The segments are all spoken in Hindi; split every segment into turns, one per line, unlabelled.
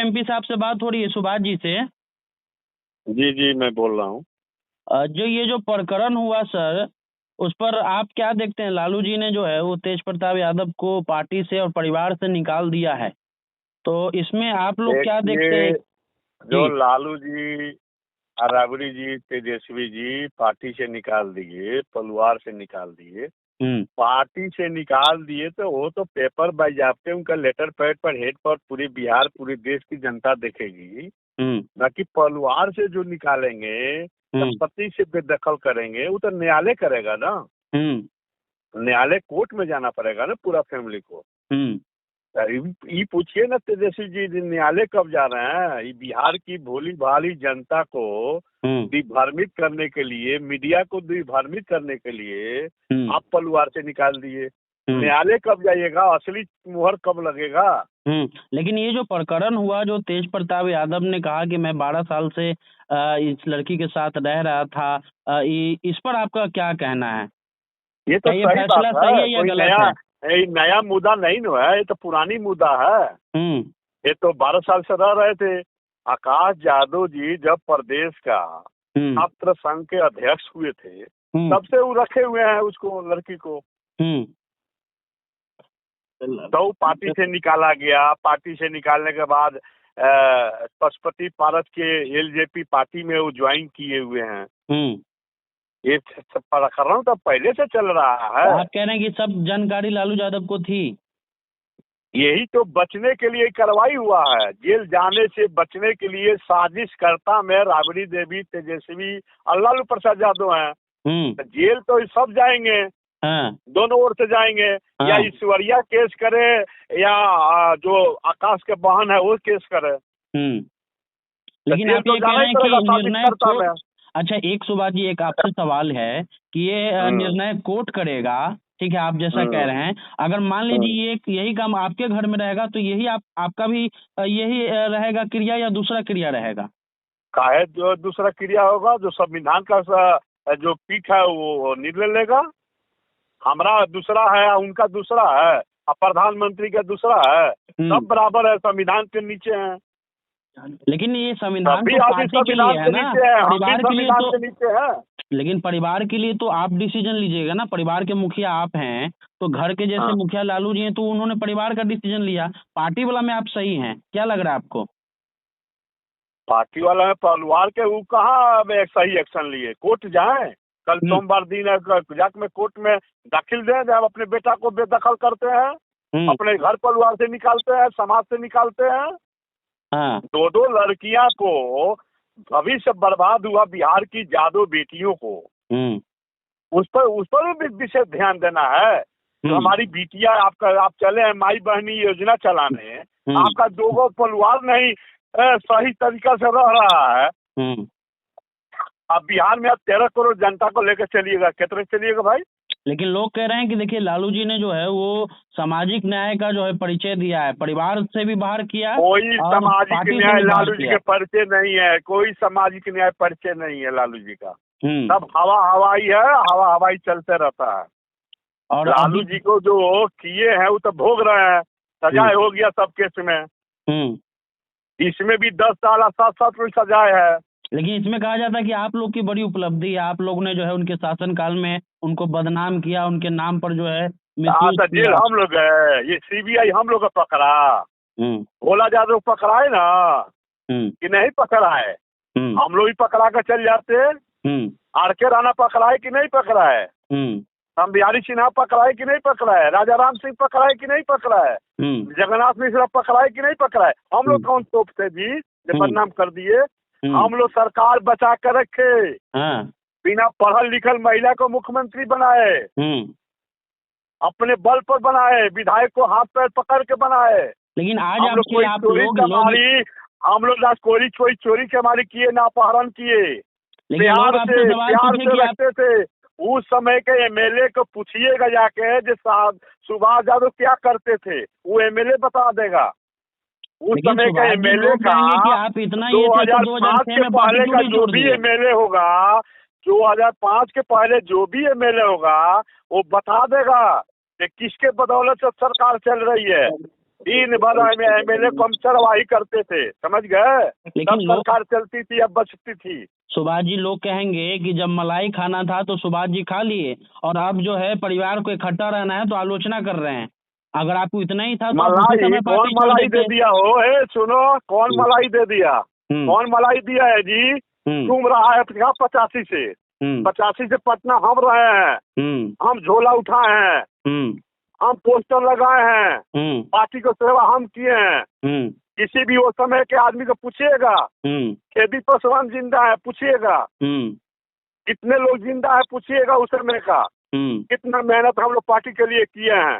एमपी साहब से बात हो रही है, सुभाष जी से?
जी जी, मैं बोल रहा हूँ।
जो ये जो प्रकरण हुआ सर, उस पर आप क्या देखते हैं? लालू जी ने जो है वो तेज प्रताप यादव को पार्टी से और परिवार से निकाल दिया है, तो इसमें आप लोग क्या देखते
देखिए,
हैं?
जो
जी।
लालू जी, राबड़ी जी, तेजस्वी जी पार्टी से निकाल दिए, परिवार से निकाल दिए, पार्टी से निकाल दिए, तो वो तो पेपर बाज़ाब्ते उनका लेटर पैड पर हेड पर पूरे बिहार पूरे देश की जनता देखेगी। बाकी परिवार से जो निकालेंगे, संपत्ति से बेदखल करेंगे, वो तो न्यायालय करेगा ना। न्यायालय कोर्ट में जाना पड़ेगा ना पूरा फैमिली को। ये पूछिए ना तेजस्वी जी, न्यायालय कब जा रहे हैं? ये बिहार की भोली भाली जनता को दिग्भ्रमित करने के लिए, मीडिया को दिग्भ्रमित करने के लिए आप परिवार से निकाल दिए। न्यायालय कब जाइएगा? असली मुहर कब लगेगा?
लेकिन ये जो प्रकरण हुआ, जो तेज प्रताप यादव ने कहा कि मैं 12 साल से इस लड़की के साथ रह रहा था, इस पर आपका क्या कहना है?
ये तो
ये
सही बात
फैसला सही
है,
है या
कोई
गलत है?
नया मुद्दा नहीं न है, ये तो पुरानी मुद्दा है। ये तो 12 साल से रह रहे थे। आकाश यादव जी जब प्रदेश का छात्र संघ के अध्यक्ष हुए थे, तब से वो रखे हुए हैं उसको, लड़की को। तो पार्टी से निकाला गया। पार्टी से निकालने के बाद पशुपति पारस के एलजेपी पार्टी में वो ज्वाइन किए हुए हैं। ये प्रकरण तो पहले से चल रहा है।
आप कह रहे हैं कि सब जानकारी लालू यादव को थी?
यही तो बचने के लिए कार्रवाई हुआ है। जेल जाने से बचने के लिए साजिशकर्ता में राबड़ी देवी, तेजस्वी और लालू प्रसाद यादव हैं। तो जेल तो सब जाएंगे, दोनों ओर से जाएंगे। या ईश्वरिया केस करे या जो आकाश के बहन है वो केस करे।
लेकिन आप ये कह रहे हैं कि निर्णय कोर्ट, अच्छा एक सुभाष जी, एक आपसे सवाल है कि ये निर्णय कोर्ट करेगा, ठीक है, आप जैसा कह रहे हैं। अगर मान लीजिए ये यही काम आपके घर में रहेगा, तो यही आपका भी यही रहेगा क्रिया या दूसरा क्रिया रहेगा?
काहे जो दूसरा क्रिया होगा? जो संविधान का जो पीठ है वो निर्णय लेगा। हमारा दूसरा है, उनका दूसरा है, और प्रधानमंत्री का दूसरा है। सब बराबर है, संविधान के नीचे हैं।
लेकिन ये संविधान तो पार्टी के लिए है ना, परिवार के लिए तो
नीचे है।
लेकिन परिवार के लिए तो आप डिसीजन लीजिएगा ना, परिवार के मुखिया आप हैं, तो घर के जैसे मुखिया लालू जी हैं, तो उन्होंने परिवार का डिसीजन लिया। पार्टी वाला में आप सही हैं, क्या लग रहा है आपको?
पार्टी वाला में परिवार के वो कहाँ सही एक्शन लिए? कोर्ट जाए, कल सोमवार दिन है, जाके में कोर्ट में दाखिल दें। जब अपने बेटा को बेदखल करते हैं, अपने घर परिवार से निकालते हैं, समाज से निकालते हैं। दो लड़कियां को भविष्य बर्बाद हुआ बिहार की यादव बेटियों को, उस पर भी विशेष ध्यान देना है। तो हमारी बिटिया आप चले हैं माई बहनी योजना चलाने, आपका दो परिवार नहीं सही तरीका से रह रहा है। अब बिहार में आप 13 करोड़ जनता को लेकर चलिएगा, कितने चलिएगा भाई?
लेकिन लोग कह रहे हैं कि देखिए लालू जी ने जो है वो सामाजिक न्याय का जो है परिचय दिया है, परिवार से भी बाहर किया।
कोई सामाजिक न्याय लालू जी के परिचय नहीं है, कोई सामाजिक न्याय परिचय नहीं है लालू जी का। सब हवाई है, हवाई चलते रहता है। और लालू जी को जो किए हैं वो तो भोग रहे हैं, सजाए हो गया सब केस में। इसमें भी 10 साल 7 में सजाए है।
लेकिन इसमें कहा जाता है कि आप लोग की बड़ी उपलब्धि है, आप लोग ने जो है उनके शासनकाल में उनको बदनाम किया, उनके नाम पर जो है
जेल हम लोग है, ये सीबीआई हम लोग का पकड़ा। भोला यादव पकड़ाए ना कि नहीं पकड़ाए? हम लोग ही पकड़ा कर चल जाते। आर.के. राणा पकड़ाए कि नहीं पकड़ाए? हम बिहारी सिन्हा पकड़ाए कि नहीं पकड़ाए? राजा राम सिंह पकड़ाए कि नहीं पकड़ाए? जगन्नाथ मिश्रा पकड़ाए कि नहीं पकड़ाए? हम लोग कौन तोप थे जी जो बदनाम कर दिए? हम लोग सरकार बचा कर रखे, बिना पढ़ल लिखल महिला को मुख्यमंत्री बनाए, अपने बल पर बनाए, विधायक को हाथ पैर पकड़ के बनाए।
लेकिन आज
हम लोग कोई चोरी चमारी किए ना, अपहरण किए। प्यार से रखते थे। उस समय के एमएलए को पूछिएगा जाके जो सुभाष यादव क्या करते थे, वो एमएलए बता देगा। उस समय का एमएलए का 2005 के पहले का जो भी एमएलए होगा, 2005 के पहले जो भी एमएलए होगा वो बता देगा कि किसके बदौलत से सरकार चल रही है। दिन भर MLA कम चरवाही करते थे, समझ गए।
लेकिन
तब सरकार चलती थी, अब बचती थी।
सुभाष जी, लोग कहेंगे कि जब मलाई खाना था तो सुभाष जी खा लिए, और अब जो है परिवार को इकट्ठा रहना है तो आलोचना कर रहे हैं। अगर आपको इतना ही था तो आप उसी समय
मलाई कौन
पार्टी छोड़
मलाई दे
देते।
दिया हो? सुनो, कौन मलाई दे दिया? कौन मलाई दिया है जी? तुम रहा है 85 से, 85 से पटना हम रहे हैं, हम झोला उठाए हैं, हम पोस्टर लगाए हैं, पार्टी को सेवा हम किए हैं। किसी भी वो समय के आदमी को पूछिएगा, खेती पासवान जिंदा है पूछिएगा, कितने लोग जिंदा है पूछिएगा उस समय का, कितना मेहनत हम लोग पार्टी के लिए किए हैं,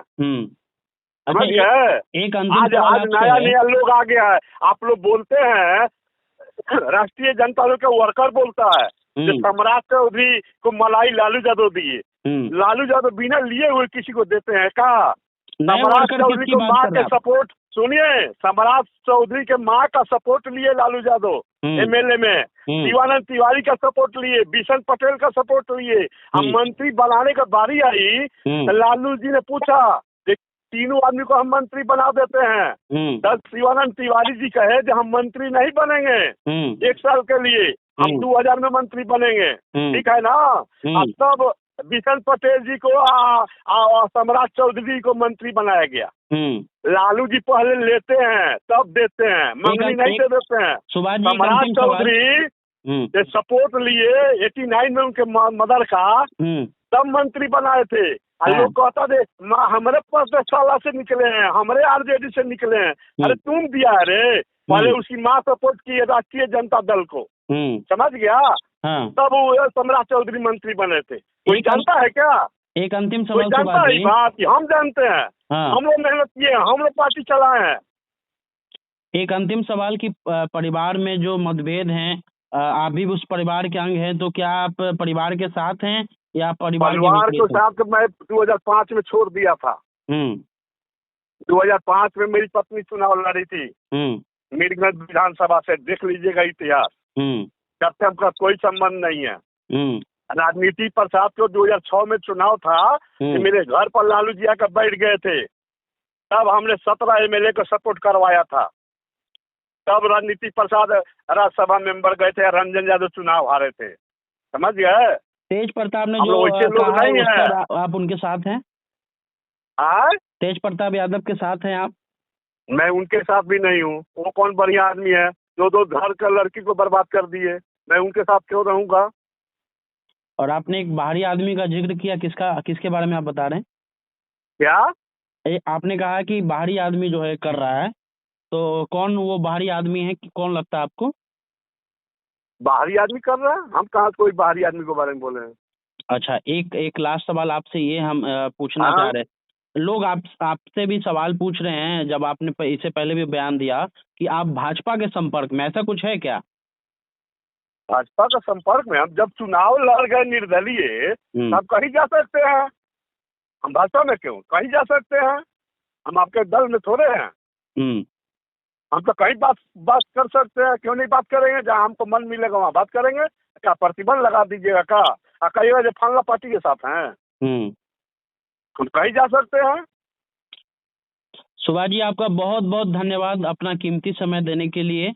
समझ गए।
एक
आज नया लोग आ गया है। आप लोग बोलते हैं राष्ट्रीय जनता दल का वर्कर बोलता है कि सम्राट चौधरी को मलाई लालू यादव दिए। लालू यादव बिना लिए हुए किसी को देते हैं क्या? सम्राट चौधरी को माँ के सपोर्ट, सुनिए, सम्राट चौधरी के माँ का सपोर्ट लिए लालू यादव MLA में, शिवानंद तिवारी का सपोर्ट लिए, बिशन पटेल का सपोर्ट लिए। हम मंत्री बनाने का बारी आई तो लालू जी ने पूछा, तीनों आदमी को हम मंत्री बना देते हैं। तब शिवानंद तिवारी जी कहे कि हम मंत्री नहीं बनेंगे 1 साल के लिए, हम 2000 में मंत्री बनेंगे, ठीक है ना। अब तब बिशन पटेल जी को सम्राट चौधरी को मंत्री बनाया गया। लालू जी पहले लेते हैं तब देते हैं, मंगनी नहीं दे देते हैं। सम्राट चौधरी से सपोर्ट लिए 89 में उनके मदर का, तब मंत्री बनाए थे। लोग कहता थे हमारे पास 10 साल से निकले हैं, हमारे RJD से निकले हैं। अरे तुम दिया है रे, पहले उसकी माँ सपोर्ट की राष्ट्रीय जनता दल को, समझ गया। तब वो सम्राट चौधरी मंत्री बने थे। कोई जानता है क्या?
एक अंतिम सवाल,
कोई जानता है बात? हम जानते हैं, हम लोग मेहनत किए हैं, हम लोग पार्टी चलाए हैं।
एक अंतिम सवाल की परिवार में जो मतभेद हैं, आप भी उस परिवार के अंग हैं, तो क्या आप परिवार के साथ हैं या परिवार
के साथ? मैं 2005 में छोड़ दिया था। 2005 में मेरी पत्नी चुनाव लड़ी थी मीरगंज विधानसभा से, देख लीजिएगा इतिहास। सत्यम का कोई संबंध नहीं है। राजनीति प्रसाद को 2006 में चुनाव था, मेरे घर पर लालू जी आकर बैठ गए थे, तब हमने 17 MLA को सपोर्ट करवाया था। तब राजनीति प्रसाद राज्यसभा मेंबर गए थे, रंजन यादव चुनाव हारे थे, समझ गए।
तेज प्रताप ने जो कहा है उस पर आप उनके साथ हैं? तेज प्रताप यादव के साथ हैं आप?
मैं उनके साथ भी नहीं हूँ। वो कौन बढ़िया आदमी है, दो घर का लड़की को बर्बाद कर दिए। मैं उनके साथ क्यों रहूंगा?
और आपने एक बाहरी आदमी का जिक्र किया, किसके बारे में आप बता रहे हैं?
क्या
आपने कहा कि बाहरी आदमी जो है कर रहा है, तो कौन वो बाहरी आदमी है, कौन लगता है आपको?
बाहरी आदमी कर रहा है? हम कहाँ कोई बाहरी आदमी के बारे में बोले हैं।
अच्छा, एक लास्ट सवाल आपसे ये हम पूछना चाह रहे हैं। लोग आपसे भी सवाल पूछ रहे हैं, जब आपने इससे पहले भी बयान दिया कि आप भाजपा के संपर्क में, ऐसा कुछ है क्या?
भाजपा का संपर्क में हम जब चुनाव लड़ गए निर्दलीय, तब कहीं जा सकते हैं। हम भाजपा में क्यों, कहीं जा सकते हैं। हम आपके दल में थोड़े हैं। हम तो कहीं बात कर सकते हैं, क्यों नहीं बात करेंगे? जहाँ हमको मन मिलेगा वहाँ बात करेंगे। क्या प्रतिबंध लगा दीजिएगा क्या? कहिएगा जो फलाना पार्टी के साथ हैं। हम कहीं जा सकते हैं।
सुभाष जी, आपका बहुत बहुत धन्यवाद अपना कीमती समय देने के लिए।